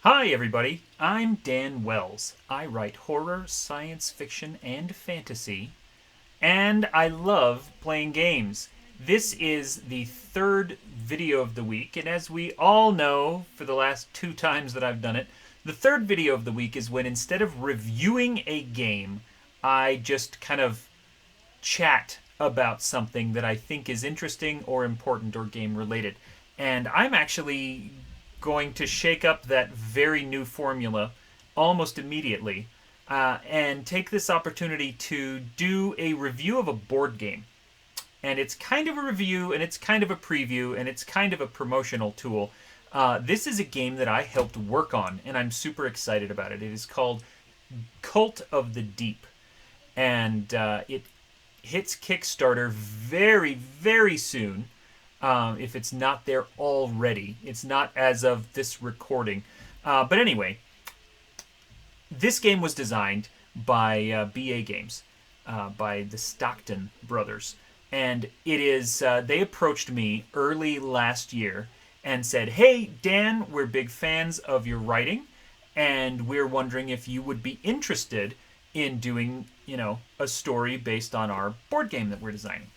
Hi, everybody. I'm Dan Wells. I write horror, science fiction, and fantasy, and I love playing games. This is the third video of the week, and as we all know, for the last two times that I've done it, the third video of the week is when instead of reviewing a game, I just kind of chat about something that I think is interesting or important or game related. And I'm actually going to shake up that very new formula almost immediately and take this opportunity to do a review of a board game. And it's kind of a review, and it's kind of a preview, and it's kind of a promotional tool. This is a game that I helped work on, and I'm super excited about it. It is called Cult of the Deep, and it hits Kickstarter very, very soon. If it's not there already, it's not as of this recording. But anyway, this game was designed by BA Games, by the Stockton brothers, and it is. They approached me early last year and said, "Hey, Dan, we're big fans of your writing, and we're wondering if you would be interested in doing, a story based on our board game that we're designing."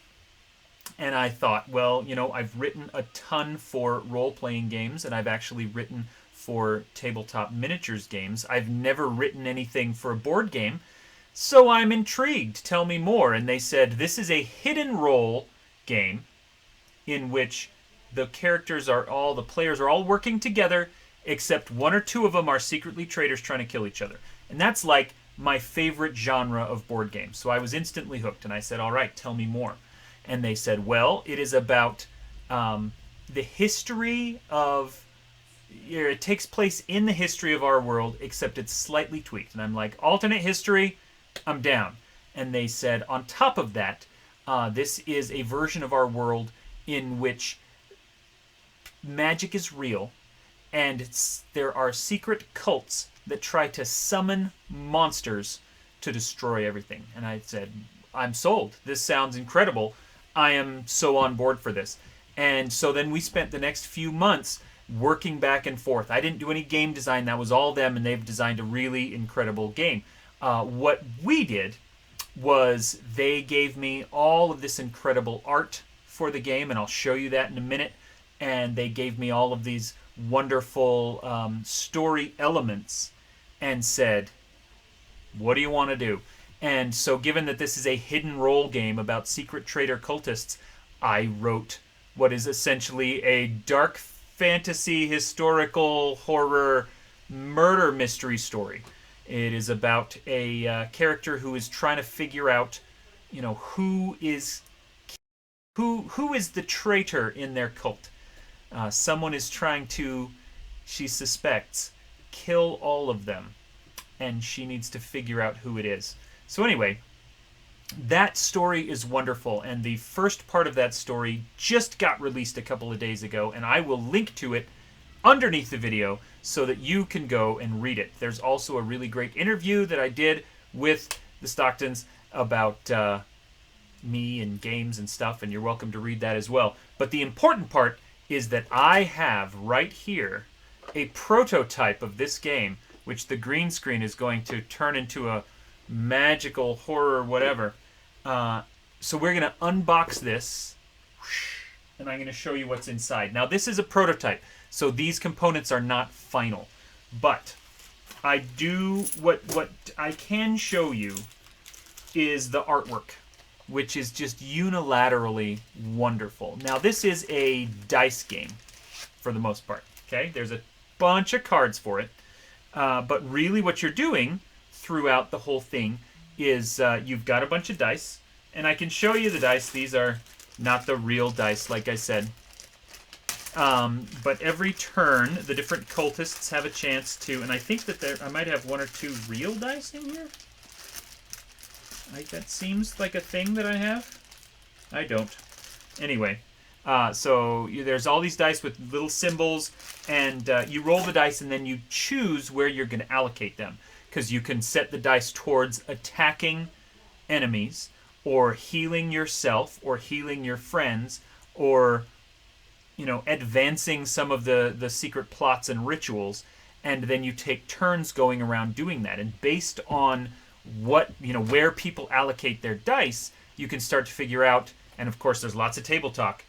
And I thought, well, I've written a ton for role playing games, and I've actually written for tabletop miniatures games. I've never written anything for a board game, so I'm intrigued. Tell me more. And they said, this is a hidden role game in which the players are all working together, except one or two of them are secretly traitors trying to kill each other. And that's like my favorite genre of board games. So I was instantly hooked, and I said, all right, tell me more. And they said, well, it is about the history of. It takes place in the history of our world, except it's slightly tweaked. And I'm like, alternate history, I'm down. And they said, on top of that, this is a version of our world in which magic is real, and there are secret cults that try to summon monsters to destroy everything. And I said, I'm sold. This sounds incredible. I am so on board for this. And so then we spent the next few months working back and forth. I didn't do any game design. That was all them, and they've designed a really incredible game. What we did was they gave me all of this incredible art for the game, and I'll show you that in a minute. And they gave me all of these wonderful story elements and said, what do you want to do? And so, given that this is a hidden role game about secret traitor cultists, I wrote what is essentially a dark fantasy, historical, horror, murder mystery story. It is about a character who is trying to figure out, who is the traitor in their cult. Someone is trying to, she suspects, kill all of them, and she needs to figure out who it is. So anyway, that story is wonderful, and the first part of that story just got released a couple of days ago, and I will link to it underneath the video so that you can go and read it. There's also a really great interview that I did with the Stocktons about me and games and stuff, and you're welcome to read that as well. But the important part is that I have right here a prototype of this game, which the green screen is going to turn into a magical horror whatever. So we're going to unbox this, and I'm going to show you what's inside. Now, this is a prototype, so these components are not final. But what I can show you is the artwork, which is just unilaterally wonderful. Now, this is a dice game for the most part. Okay, there's a bunch of cards for it, but really what you're doing throughout the whole thing is you've got a bunch of dice, and I can show you the dice. These are not the real dice, like I said. But every turn, the different cultists have a chance to, and I think that I might have one or two real dice in here. That seems like a thing that I have. I don't. Anyway, so there's all these dice with little symbols, and you roll the dice, and then you choose where you're going to allocate them. Because you can set the dice towards attacking enemies, or healing yourself, or healing your friends, or advancing some of the secret plots and rituals. and then you take turns going around doing that. And based on what, where people allocate their dice, you can start to figure out. And of course, there's lots of table talk.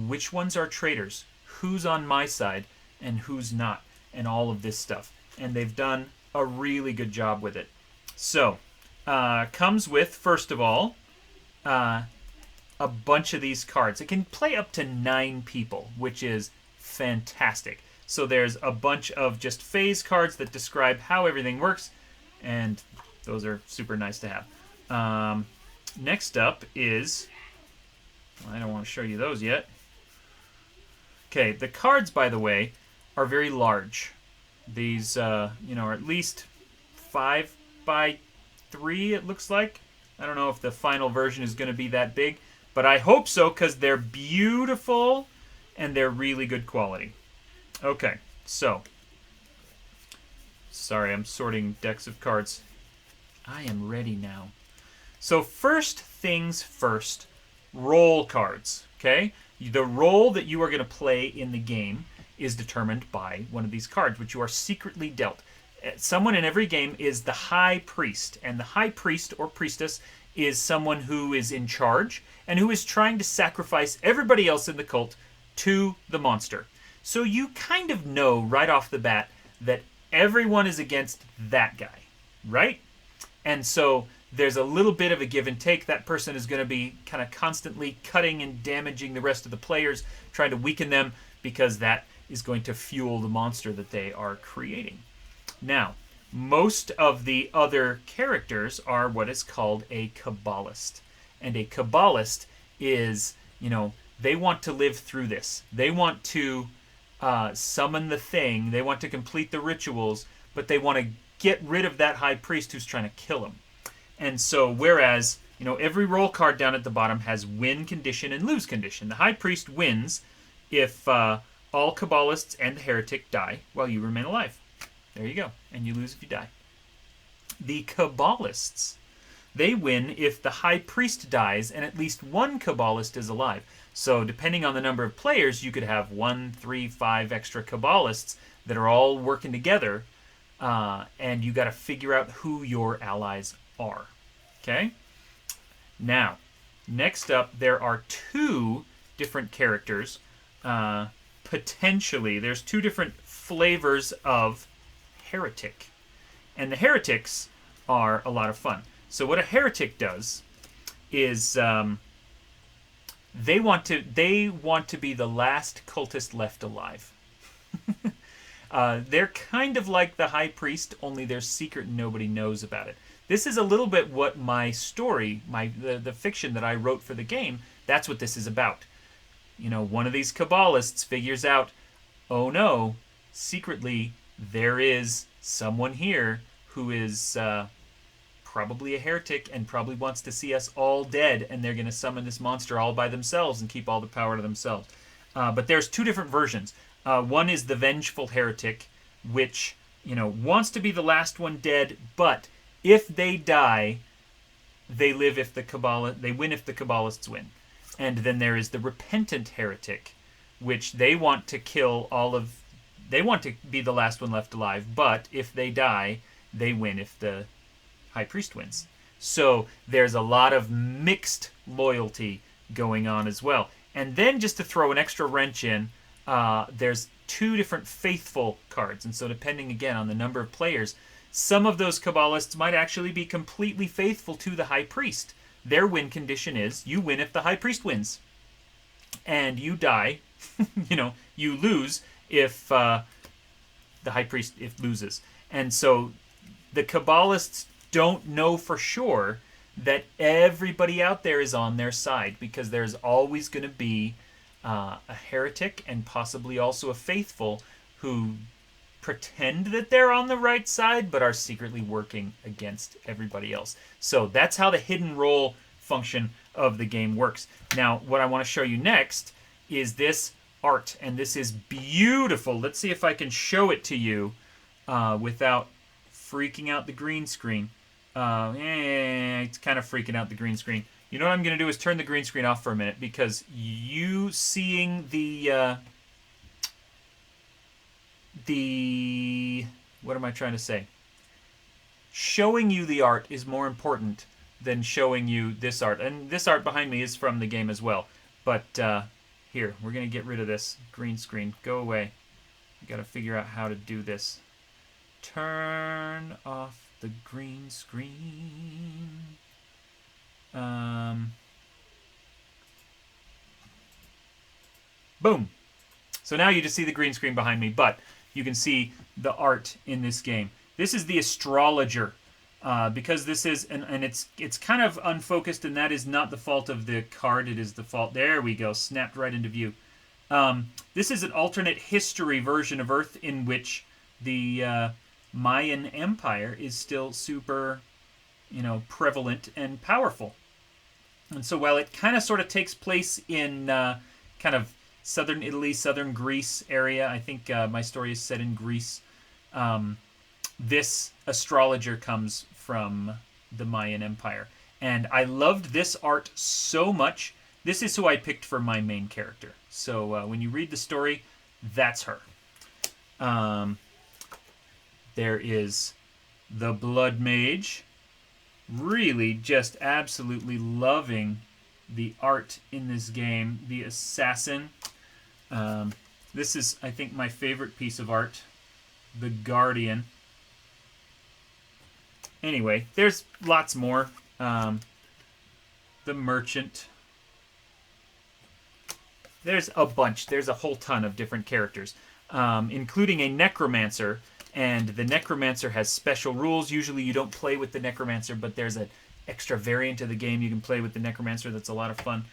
Which ones are traitors? Who's on my side and who's not? And all of this stuff. And they've done a really good job with it. So, comes with, first of all, a bunch of these cards. It can play up to 9 people, which is fantastic. So there's a bunch of just phase cards that describe how everything works, and those are super nice to have. Next up is... I don't want to show you those yet. Okay, the cards, by the way, are very large. These, are at least 5 by 3, it looks like. I don't know if the final version is going to be that big, but I hope so, because they're beautiful and they're really good quality. Okay, so. Sorry, I'm sorting decks of cards. I am ready now. So first things first, roll cards, okay? The role that you are going to play in the game is determined by one of these cards, which you are secretly dealt. Someone in every game is the high priest, and the high priest or priestess is someone who is in charge and who is trying to sacrifice everybody else in the cult to the monster. So you kind of know right off the bat that everyone is against that guy, right? And so there's a little bit of a give and take. That person is going to be kind of constantly cutting and damaging the rest of the players, trying to weaken them, because that is going to fuel the monster that they are creating. Now, most of the other characters are what is called a Kabbalist. And a Kabbalist is, they want to live through this. They want to summon the thing. They want to complete the rituals, but they want to get rid of that high priest who's trying to kill him. And so, whereas, every roll card down at the bottom has win condition and lose condition. The high priest wins if all Kabbalists and the heretic die while you remain alive. There you go. And you lose if you die. The Kabbalists, they win if the high priest dies and at least one Kabbalist is alive. So depending on the number of players, you could have 1, 3, 5 extra Kabbalists that are all working together, and you got to figure out who your allies are. Okay? Now, next up, there are 2 different characters. Potentially, there's 2 different flavors of heretic. And the heretics are a lot of fun. So what a heretic does is they want to be the last cultist left alive. They're kind of like the high priest, only they're secret and nobody knows about it. This is a little bit what my story, the fiction that I wrote for the game, that's what this is about. One of these Kabbalists figures out, oh no, secretly there is someone here who is probably a heretic and probably wants to see us all dead, and they're going to summon this monster all by themselves and keep all the power to themselves. But there's 2 different versions. One is the vengeful heretic, which wants to be the last one dead, but if they die, they live if they win if the Kabbalists win. And then there is the repentant heretic, which they want to kill they want to be the last one left alive, but if they die, they win if the high priest wins. So there's a lot of mixed loyalty going on as well. And then just to throw an extra wrench in, there's 2 different faithful cards. And so depending again on the number of players, some of those Kabbalists might actually be completely faithful to the high priest. Their win condition is you win if the high priest wins. And you die, you lose if the high priest loses. And so the Kabbalists don't know for sure that everybody out there is on their side, because there's always going to be a heretic and possibly also a faithful who pretend that they're on the right side but are secretly working against everybody else. So that's how the hidden role function of the game works. Now, what I want to show you next is this art, and this is beautiful. Let's see if I can show it to you without freaking out the green screen. It's kind of freaking out the green screen. You know what I'm going to do is turn the green screen off for a minute, because you seeing the what am I trying to say? Showing you the art is more important than showing you this art. And this art behind me is from the game as well. But here, we're going to get rid of this green screen. Go away. We got to figure out how to do this. Turn off the green screen. Boom. So now you just see the green screen behind me, but you can see the art in this game. This is the astrologer, because this is, and it's kind of unfocused, and that is not the fault of the card. It is the fault. There we go, snapped right into view. This is an alternate history version of Earth in which the Mayan Empire is still super, prevalent and powerful. And so while it kind of sort of takes place in kind of southern Italy, southern Greece area, I think my story is set in Greece. This astrologer comes from the Mayan Empire. And I loved this art so much. This is who I picked for my main character. So when you read the story, that's her. There is the Blood Mage. Really just absolutely loving the art in this game. The Assassin. This is, I think, my favorite piece of art. The Guardian. Anyway, there's lots more. The Merchant. There's a bunch. There's a whole ton of different characters, including a Necromancer. And the Necromancer has special rules. Usually you don't play with the Necromancer, but there's an extra variant of the game you can play with the Necromancer that's a lot of fun.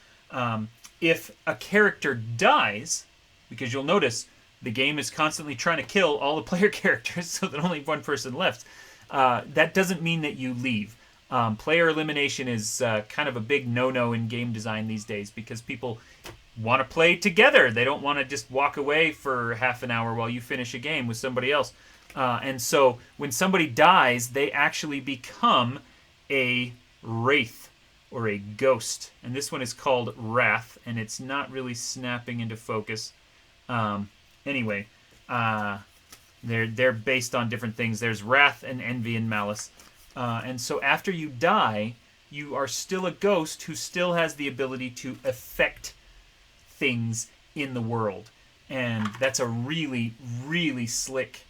If a character dies, because you'll notice the game is constantly trying to kill all the player characters so that only one person left, that doesn't mean that you leave. Player elimination is kind of a big no-no in game design these days because people want to play together. They don't want to just walk away for half an hour while you finish a game with somebody else. And so when somebody dies, they actually become a wraith or a ghost. And this one is called Wrath, and it's not really snapping into focus. Anyway, they're based on different things. There's Wrath and Envy and Malice. And so after you die, you are still a ghost who still has the ability to affect things in the world. And that's a really, really slick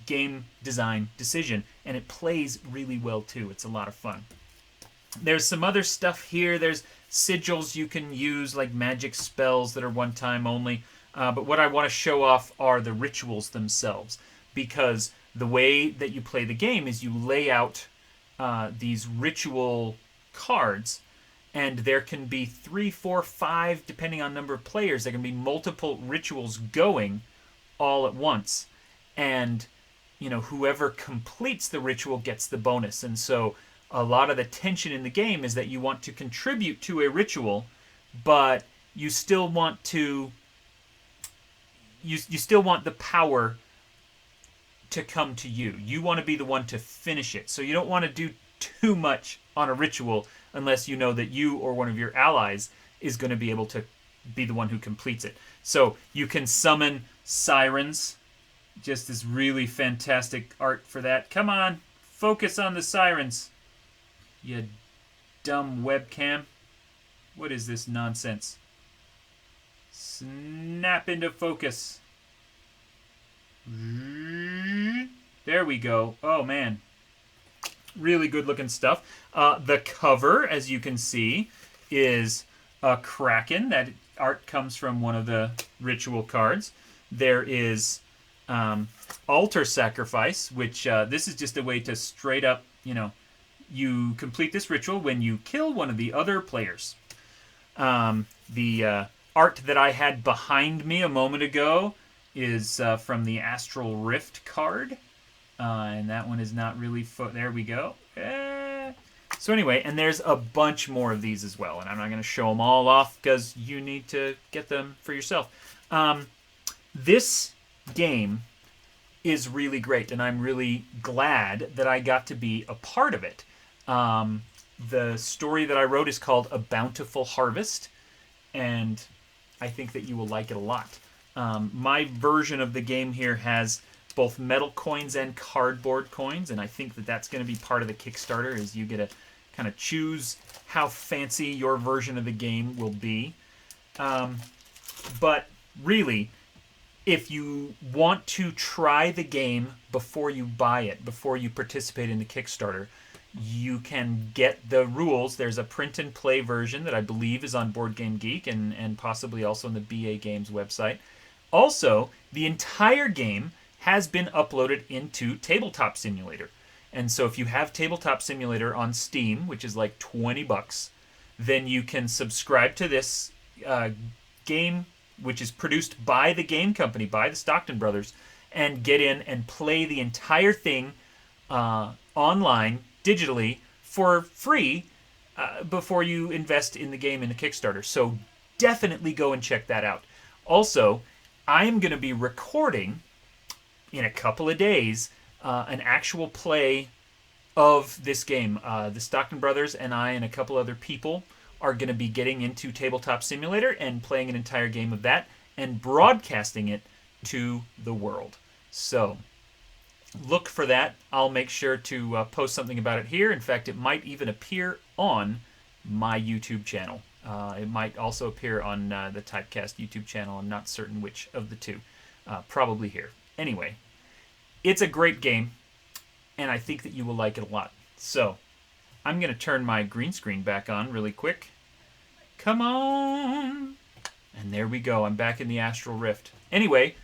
game design decision, and it plays really well too. It's a lot of fun. There's some other stuff here. There's sigils you can use, like magic spells that are one time only. But what I want to show off are the rituals themselves, because the way that you play the game is you lay out these ritual cards, and there can be 3, 4, 5, depending on number of players. There can be multiple rituals going all at once, and whoever completes the ritual gets the bonus. And so a lot of the tension in the game is that you want to contribute to a ritual, but you still want to you still want the power to come to you. You want to be the one to finish it. So you don't want to do too much on a ritual unless you know that you or one of your allies is going to be able to be the one who completes it. So you can summon sirens. Just this really fantastic art for that. Come on, focus on the sirens. You dumb webcam. What is this nonsense? Snap into focus. There we go. Oh, man. Really good looking stuff. The cover, as you can see, is a kraken. That art comes from one of the ritual cards. There is altar sacrifice, which this is just a way to straight up, you complete this ritual when you kill one of the other players. The art that I had behind me a moment ago is from the Astral Rift card. And that one is not really... there we go. So anyway, and there's a bunch more of these as well. And I'm not going to show them all off because you need to get them for yourself. This game is really great, and I'm really glad that I got to be a part of it. The story that I wrote is called A Bountiful Harvest, and I think that you will like it a lot. My version of the game here has both metal coins and cardboard coins, and I think that that's going to be part of the Kickstarter. Is you get to kind of choose how fancy your version of the game will be. But really, if you want to try the game before you buy it, before you participate in the Kickstarter, you can get the rules. There's a print and play version that I believe is on Board Game Geek and possibly also on the BA Games website. Also, the entire game has been uploaded into Tabletop Simulator. And so if you have Tabletop Simulator on Steam, which is like $20, then you can subscribe to this game, which is produced by the game company, by the Stockton brothers, and get in and play the entire thing online, digitally, for free before you invest in the game in the Kickstarter. So definitely go and check that out. Also, I'm going to be recording in a couple of days an actual play of this game. The Stockton brothers and I and a couple other people are going to be getting into Tabletop Simulator and playing an entire game of that and broadcasting it to the world. So look for that. I'll make sure to post something about it here. In fact, it might even appear on my YouTube channel. It might also appear on the Typecast YouTube channel. I'm not certain which of the two. Probably here. Anyway, it's a great game, and I think that you will like it a lot. So I'm going to turn my green screen back on really quick. Come on! And there we go. I'm back in the Astral Rift. Anyway,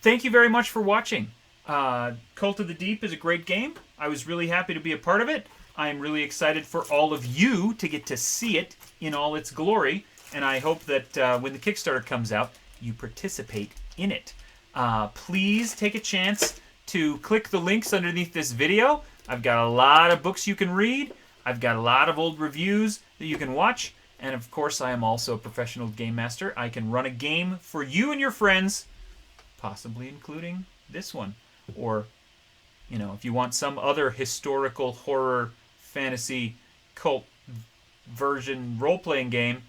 thank you very much for watching. Cult of the Deep is a great game. I was really happy to be a part of it. I'm really excited for all of you to get to see it in all its glory. And I hope that when the Kickstarter comes out, you participate in it. Please take a chance to click the links underneath this video. I've got a lot of books you can read. I've got a lot of old reviews that you can watch. And of course, I am also a professional game master. I can run a game for you and your friends, possibly including this one. Or, you know, if you want some other historical horror, fantasy, cult version role-playing game,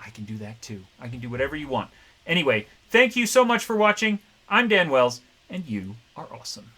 I can do that too. I can do whatever you want. Anyway, thank you so much for watching. I'm Dan Wells, and you are awesome.